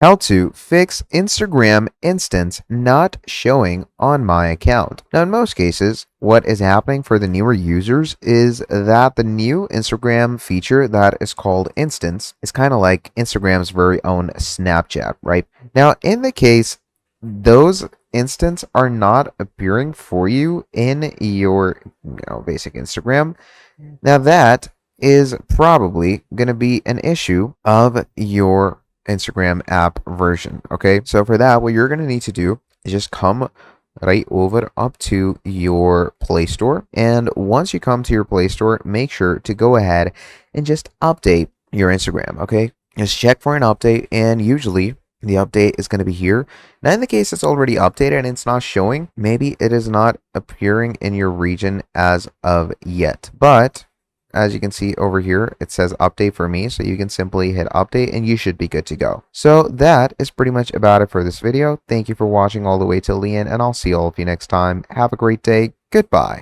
How to fix Instagram instance not showing on my account. Now, in most cases, what is happening for the newer users is that the new Instagram feature that is called Instance is kind of like Instagram's very own Snapchat, right? Now, in the case, those instants are not appearing for you in your basic Instagram. Now, that is probably going to be an issue of your Instagram app version. Okay, so for that, what you're going to need to do is just come right over up to your Play Store. And once you come to your Play Store, make sure to go ahead and just update your Instagram. Okay, just check for an update, and usually the update is going to be here. Now, in the case it's already updated and it's not showing, maybe it is not appearing in your region as of yet. But as you can see over here, it says update for me. So you can simply hit update and you should be good to go. So that is pretty much about it for this video. Thank you for watching all the way till the end, and I'll see all of you next time. Have a great day. Goodbye.